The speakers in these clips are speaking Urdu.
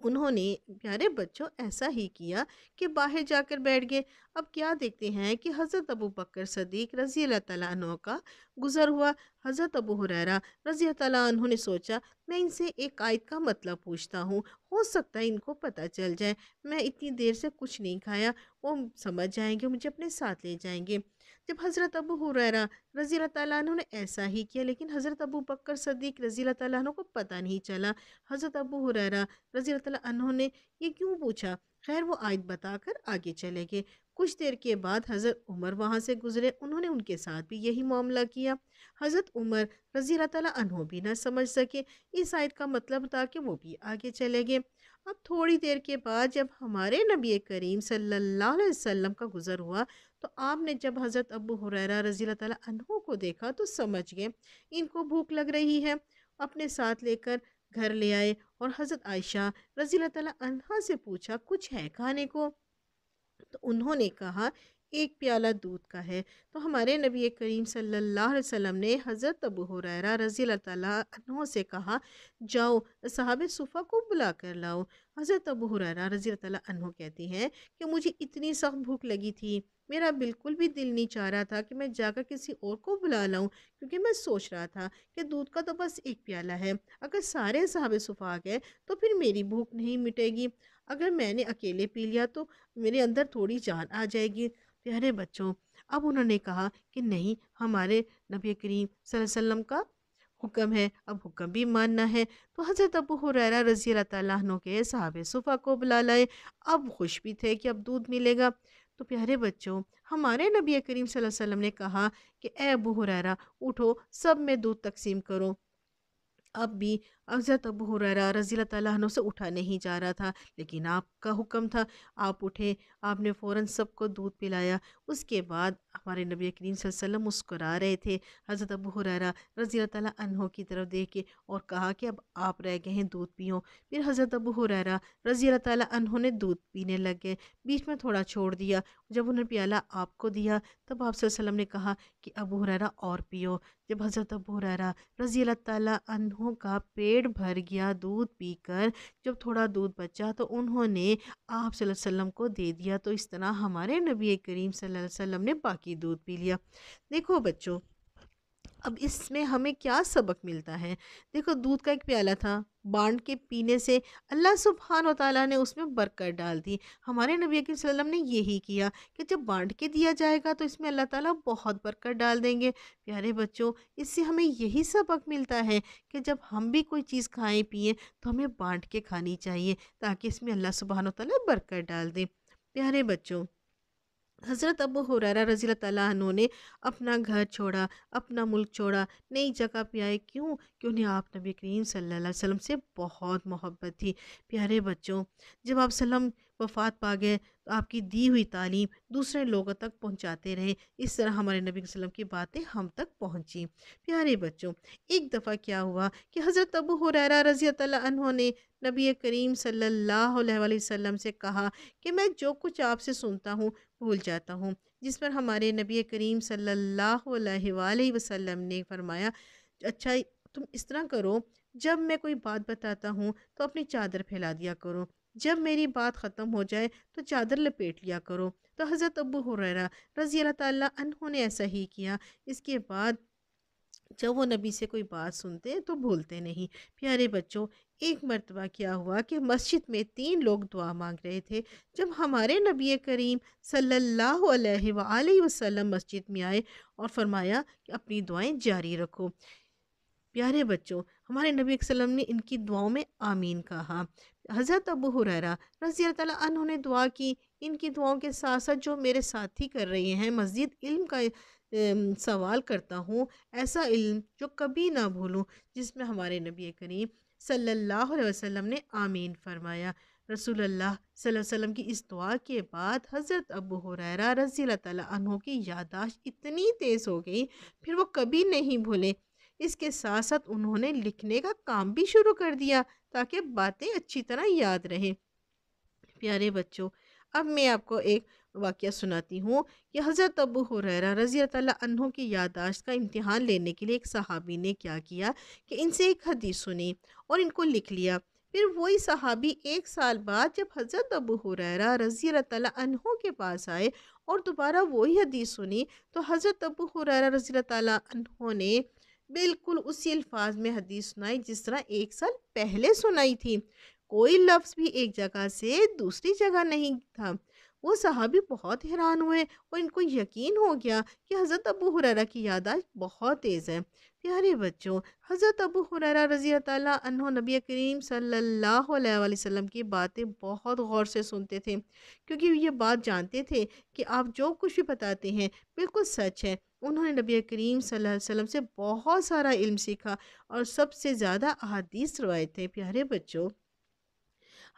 انہوں نے پیارے بچوں ایسا ہی کیا کہ باہر جا کر بیٹھ گئے۔ اب کیا دیکھتے ہیں کہ حضرت ابو بکر صدیق رضی اللہ تعالیٰ عنہ کا گزر ہوا۔ حضرت ابو ہریرہ رضی اللہ تعالیٰ عنہ نے سوچا میں ان سے ایک آیت کا مطلب پوچھتا ہوں، ہو سکتا ہے ان کو پتہ چل جائے، میں اتنی دیر سے کچھ نہیں کھایا، وہ سمجھ جائیں گے، مجھے اپنے ساتھ لے جائیں گے۔ جب حضرت ابو ہریرہ رضی اللہ تعالیٰ عنہ نے ایسا ہی کیا، لیکن حضرت ابو بکر صدیق رضی اللہ تعالیٰ عنہ کو پتہ نہیں چلا۔ حضرت ابو ہریرہ رضی اللہ تعالیٰ عنہ نے یہ کیوں پوچھا؟ خیر وہ آیت بتا کر آگے چلے گئے۔ کچھ دیر کے بعد حضرت عمر وہاں سے گزرے، انہوں نے ان کے ساتھ بھی یہی معاملہ کیا۔ حضرت عمر رضی اللہ تعالیٰ عنہ بھی نہ سمجھ سکے اس آیت کا مطلب تھا کہ وہ بھی آگے چلے گئے۔ اب تھوڑی دیر کے بعد جب ہمارے نبی کریم صلی اللہ علیہ وسلم کا گزر ہوا تو آپ نے جب حضرت ابو ہریرہ رضی اللہ تعالیٰ عنہ کو دیکھا تو سمجھ گئے ان کو بھوک لگ رہی ہے، اپنے ساتھ لے کر گھر لے آئے اور حضرت عائشہ رضی اللہ تعالیٰ عنہا سے پوچھا کچھ ہے کھانے کو؟ تو انہوں نے کہا ایک پیالہ دودھ کا ہے۔ تو ہمارے نبی کریم صلی اللہ علیہ وسلم نے حضرت ابو ہریرہ رضی اللہ تعالیٰ عنہ سے کہا جاؤ صحابہ صفہ کو بلا کر لاؤ۔ حضرت ابو ہریرہ رضی اللہ تعالیٰ عنہ کہتے ہیں کہ مجھے اتنی سخت بھوک لگی تھی، میرا بالکل بھی دل نہیں چاہ رہا تھا کہ میں جا کر کسی اور کو بلا لاؤں، کیونکہ میں سوچ رہا تھا کہ دودھ کا تو بس ایک پیالہ ہے، اگر سارے صحابہ صفہ آ گئے تو پھر میری بھوک نہیں مٹے گی، اگر میں نے اکیلے پی لیا تو میرے اندر تھوڑی جان آ جائے گی۔ پیارے بچوں، اب انہوں نے کہا کہ نہیں، ہمارے نبی کریم صلی اللہ علیہ وسلم کا حکم ہے، اب حکم بھی ماننا ہے۔ تو حضرت ابو ہریرہ رضی اللہ تعالیٰ عنہ کے صحابہ صفہ کو بلا لائے، اب خوش بھی تھے کہ اب دودھ ملے گا۔ تو پیارے بچوں، ہمارے نبی کریم صلی اللہ علیہ وسلم نے کہا کہ اے ابو ہریرہ اٹھو، سب میں دودھ تقسیم کرو۔ اب بھی حضرت ابو ہریرہ رضی اللہ تعالیٰ عنہ سے اٹھا نہیں جا رہا تھا، لیکن آپ کا حکم تھا، آپ اٹھے، آپ نے فوراً سب کو دودھ پلایا۔ اس کے بعد ہمارے نبی کریم صلی اللہ علیہ وسلم مسکرا رہے تھے، حضرت ابو ہریرہ رضی اللہ تعالیٰ عنہ کی طرف دیکھ کے اور کہا کہ اب آپ رہ گئے ہیں، دودھ پیو۔ پھر حضرت ابو ہریرہ رضی اللہ تعالیٰ عنہ نے دودھ پینے لگ گئے، بیچ میں تھوڑا چھوڑ دیا، جب انہوں نے پیالہ آپ کو دیا تب آپ صلی اللہ علیہ وسلم نے کہا کہ ابو ہریرہ اور پیو۔ جب حضرت ابو ہریرہ رضی اللہ تعالیٰ عنہ کا پیٹ بھر گیا دودھ پی کر، جب تھوڑا دودھ بچا تو انہوں نے آپ صلی اللہ علیہ وسلم کو دے دیا، تو اس طرح ہمارے نبی کریم صلی اللہ علیہ وسلم نے باقی دودھ پی لیا۔ دیکھو بچوں، اب اس میں ہمیں کیا سبق ملتا ہے؟ دیکھو دودھ کا ایک پیالہ تھا، بانٹ کے پینے سے اللہ سبحانہ و تعالیٰ نے اس میں برکت ڈال دی۔ ہمارے نبی اکرم صلی اللہ علیہ وسلم نے یہی کیا کہ جب بانٹ کے دیا جائے گا تو اس میں اللہ تعالیٰ بہت برکت ڈال دیں گے۔ پیارے بچوں، اس سے ہمیں یہی سبق ملتا ہے کہ جب ہم بھی کوئی چیز کھائیں پئیں تو ہمیں بانٹ کے کھانی چاہیے تاکہ اس میں اللہ سبحانہ و تعالیٰ برکت ڈال دے۔ پیارے بچوں، حضرت ابو ہریرہ رضی اللہ تعالیٰ عنہ نے اپنا گھر چھوڑا، اپنا ملک چھوڑا، نئی جگہ پہ آئے، کیوں کہ انہیں آپ نبی کریم صلی اللہ علیہ وسلم سے بہت محبت تھی۔ پیارے بچوں، جب آپ وسلم وفات پا گئے تو آپ کی دی ہوئی تعلیم دوسرے لوگوں تک پہنچاتے رہے، اس طرح ہمارے نبی صلی اللہ علیہ وسلم کی باتیں ہم تک پہنچیں۔ پیارے بچوں، ایک دفعہ کیا ہوا کہ حضرت ابو ہریرہ رضی اللہ عنہ نے نبی کریم صلی اللہ علیہ وسلم سے کہا کہ میں جو کچھ آپ سے سنتا ہوں بھول جاتا ہوں، جس پر ہمارے نبی کریم صلی اللہ علیہ وآلہ وسلم نے فرمایا اچھا تم اس طرح کرو، جب میں کوئی بات بتاتا ہوں تو اپنی چادر پھیلا دیا کرو، جب میری بات ختم ہو جائے تو چادر لپیٹ لیا کرو۔ تو حضرت ابو ہریرہ رضی اللہ تعالیٰ عنہ نے ایسا ہی کیا۔ اس کے بعد جب وہ نبی سے کوئی بات سنتے تو بھولتے نہیں۔ پیارے بچوں، ایک مرتبہ کیا ہوا کہ مسجد میں 3 لوگ دعا مانگ رہے تھے، جب ہمارے نبی کریم صلی اللہ علیہ وآلہ وسلم مسجد میں آئے اور فرمایا کہ اپنی دعائیں جاری رکھو۔ پیارے بچوں، ہمارے نبی صلی اللہ علیہ وسلم نے ان کی دعاؤں میں آمین کہا۔ حضرت ابو ہریرہ رضی اللہ تعالیٰ عنہ نے دعا کی، ان کی دعاؤں کے ساتھ ساتھ جو میرے ساتھی کر رہے ہیں، مزید علم کا سوال کرتا ہوں، ایسا علم جو کبھی نہ بھولوں، جس میں ہمارے نبی کریم صلی اللہ علیہ وسلم نے آمین فرمایا۔ رسول اللہ صلی اللہ علیہ وسلم کی اس دعا کے بعد حضرت ابو ہریرہ رضی اللہ تعالیٰ عنہ کی یادداشت اتنی تیز ہو گئی، پھر وہ کبھی نہیں بھولے۔ اس کے ساتھ ساتھ انہوں نے لکھنے کا کام بھی شروع کر دیا تاکہ باتیں اچھی طرح یاد رہیں۔ پیارے بچوں، اب میں آپ کو ایک واقعہ سناتی ہوں کہ حضرت ابو ہریرہ رضی اللہ عنہ کی یادداشت کا امتحان لینے کے لیے ایک صحابی نے کیا کیا کہ ان سے ایک حدیث سنی اور ان کو لکھ لیا۔ پھر وہی صحابی 1 سال بعد جب حضرت ابو ہریرہ رضی اللہ تعالیٰ عنہ کے پاس آئے اور دوبارہ وہی حدیث سنی، تو حضرت ابو ہریرہ رضی اللہ تعالیٰ عنہ نے بالکل اسی الفاظ میں حدیث سنائی جس طرح 1 سال پہلے سنائی تھی۔ کوئی لفظ بھی ایک جگہ سے دوسری جگہ نہیں تھا۔ وہ صحابی بہت حیران ہوئے اور ان کو یقین ہو گیا کہ حضرت ابو ہریرہ کی یادداشت بہت تیز ہے۔ پیارے بچوں، حضرت ابو ہریرہ رضی اللہ تعالیٰ عنہ نبی کریم صلی اللہ علیہ وآلہ وسلم کی باتیں بہت غور سے سنتے تھے، کیونکہ یہ بات جانتے تھے کہ آپ جو کچھ بھی بتاتے ہیں بالکل سچ ہے۔ انہوں نے نبی کریم صلی اللہ علیہ وسلم سے بہت سارا علم سیکھا اور سب سے زیادہ احادیث روایت تھے۔ پیارے بچوں،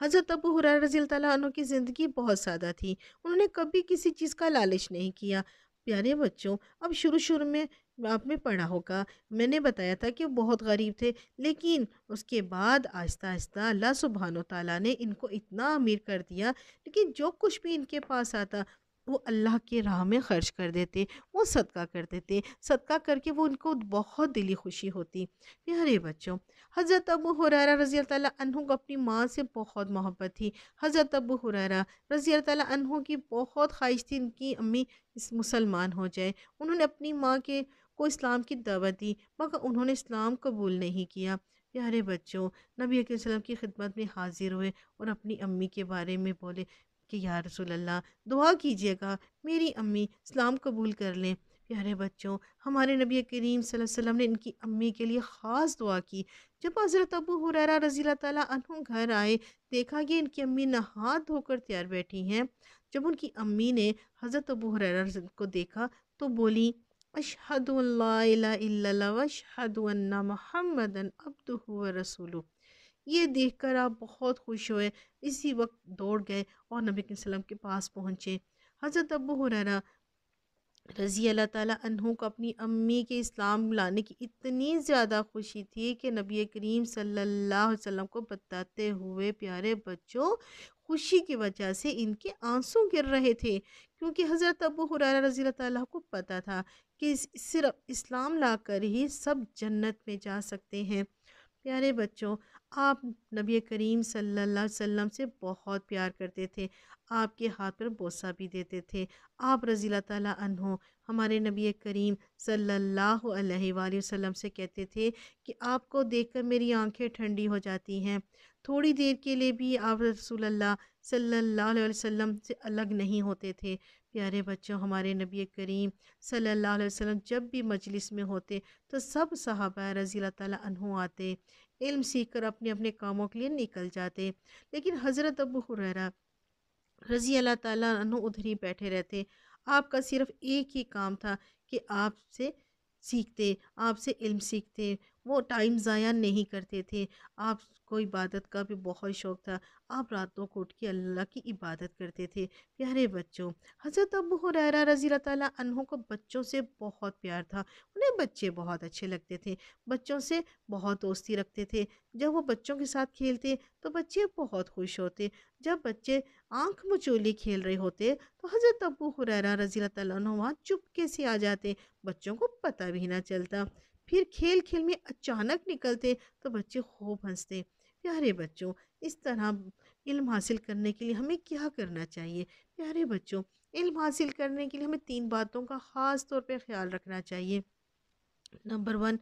حضرت ابو ہریرہ رضی اللہ تعالیٰ عنہ کی زندگی بہت سادہ تھی۔ انہوں نے کبھی کسی چیز کا لالچ نہیں کیا۔ پیارے بچوں، اب شروع میں آپ نے پڑھا ہوگا، میں نے بتایا تھا کہ وہ بہت غریب تھے، لیکن اس کے بعد آہستہ آہستہ اللہ سبحانہ و تعالیٰ نے ان کو اتنا امیر کر دیا، لیکن جو کچھ بھی ان کے پاس آتا وہ اللہ کے راہ میں خرچ کر دیتے، وہ صدقہ کر دیتے، صدقہ کر کے وہ ان کو بہت دلی خوشی ہوتی۔ پیارے بچوں، حضرت ابو ہریرہ رضی اللہ تعالیٰ عنہ کو اپنی ماں سے بہت محبت تھی۔ حضرت ابو ہریرہ رضی اللہ تعالیٰ عنہ کی بہت خواہش تھی ان کی امی مسلمان ہو جائے۔ انہوں نے اپنی ماں کے کو اسلام کی دعوت دی، مگر انہوں نے اسلام قبول نہیں کیا۔ پیارے بچوں، نبی اکرم صلی اللہ علیہ وسلم کی خدمت میں حاضر ہوئے اور اپنی امی کے بارے میں بولے کہ یا رسول اللہ، دعا کیجیے گا میری امی اسلام قبول کر لیں۔ پیارے بچوں، ہمارے نبی کریم صلی اللہ علیہ وسلم نے ان کی امی کے لیے خاص دعا کی۔ جب حضرت ابو ہریرہ رضی اللہ تعالیٰ عنہ گھر آئے، دیکھا کہ ان کی امی نہا دھو کر تیار بیٹھی ہیں۔ جب ان کی امی نے حضرت ابو ہریرہ کو دیکھا تو بولی، اشہد ان لا الہ الا اللہ واشہد ان محمدن عبدہ ورسولہ۔ یہ دیکھ کر آپ بہت خوش ہوئے، اسی وقت دوڑ گئے اور نبی صلی اللہ علیہ وسلم کے پاس پہنچے۔ حضرت ابو ہریرہ رضی اللہ تعالیٰ عنہ کو اپنی امی کے اسلام لانے کی اتنی زیادہ خوشی تھی کہ نبی کریم صلی اللہ علیہ وسلم کو بتاتے ہوئے، پیارے بچوں، خوشی کی وجہ سے ان کے آنسو گر رہے تھے، کیونکہ حضرت ابو ہریرہ رضی اللہ تعالیٰ کو پتہ تھا کہ صرف اسلام لا کر ہی سب جنت میں جا سکتے ہیں۔ پیارے بچوں، آپ نبی کریم صلی اللہ علیہ وسلم سے بہت پیار کرتے تھے، آپ کے ہاتھ پر بوسہ بھی دیتے تھے۔ آپ رضی اللہ تعالیٰ عنہ ہمارے نبی کریم صلی اللہ علیہ وآلہ وسلم سے کہتے تھے کہ آپ کو دیکھ کر میری آنکھیں ٹھنڈی ہو جاتی ہیں، تھوڑی دیر کے لیے بھی آپ رسول اللہ صلی اللہ علیہ وسلم سے الگ نہیں ہوتے تھے۔ پیارے بچوں، ہمارے نبی کریم صلی اللہ علیہ وسلم جب بھی مجلس میں ہوتے تو سب صحابہ رضی اللہ تعالیٰ عنہ آتے، علم سیکھ کر اپنے اپنے کاموں کے لیے نکل جاتے، لیکن حضرت ابو ہریرہ رضی اللہ تعالیٰ عنہ ادھر ہی بیٹھے رہتے۔ آپ کا صرف ایک ہی کام تھا کہ آپ سے سیکھتے، آپ سے علم سیکھتے، وہ ٹائم ضائع نہیں کرتے تھے۔ آپ کو عبادت کا بھی بہت شوق تھا، آپ راتوں کو اٹھ کے اللہ کی عبادت کرتے تھے۔ پیارے بچوں، حضرت ابو ہریرہ رضی اللہ تعالیٰ عنہ کو بچوں سے بہت پیار تھا، انہیں بچے بہت اچھے لگتے تھے، بچوں سے بہت دوستی رکھتے تھے۔ جب وہ بچوں کے ساتھ کھیلتے تو بچے بہت خوش ہوتے، جب بچے آنکھ مچولی کھیل رہے ہوتے تو حضرت ابو ہریرہ رضی اللہ تعالیٰ عنہ وہاں چپکے سے آ جاتے، بچوں کو پتہ بھی نہ چلتا، پھر کھیل کھیل میں اچانک نکلتے تو بچے خوب ہنستے۔ پیارے بچوں، اس طرح علم حاصل کرنے کے لیے ہمیں کیا کرنا چاہیے؟ پیارے بچوں، علم حاصل کرنے کے لیے ہمیں 3 باتوں کا خاص طور پہ خیال رکھنا چاہیے۔ نمبر 1،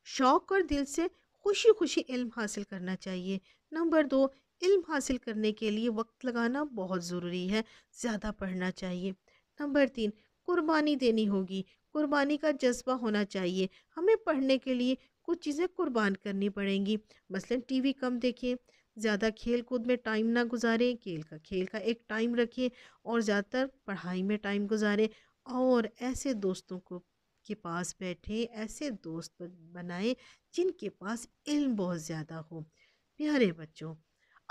شوق اور دل سے خوشی خوشی علم حاصل کرنا چاہیے۔ نمبر 2، علم حاصل کرنے کے لیے وقت لگانا بہت ضروری ہے، زیادہ پڑھنا چاہیے۔ نمبر 3، قربانی دینی ہوگی، قربانی کا جذبہ ہونا چاہیے، ہمیں پڑھنے کے لیے کچھ چیزیں قربان کرنی پڑیں گی، مثلا ٹی وی کم دیکھیں، زیادہ کھیل کود میں ٹائم نہ گزاریں، کھیل کا ایک ٹائم رکھیں اور زیادہ تر پڑھائی میں ٹائم گزاریں، اور ایسے دوستوں کے پاس بیٹھیں، ایسے دوست بنائیں جن کے پاس علم بہت زیادہ ہو۔ پیارے بچوں،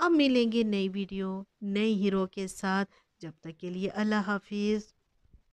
اب ملیں گے نئی ویڈیو نئی ہیرو کے ساتھ، جب تک کے لیے اللہ حافظ۔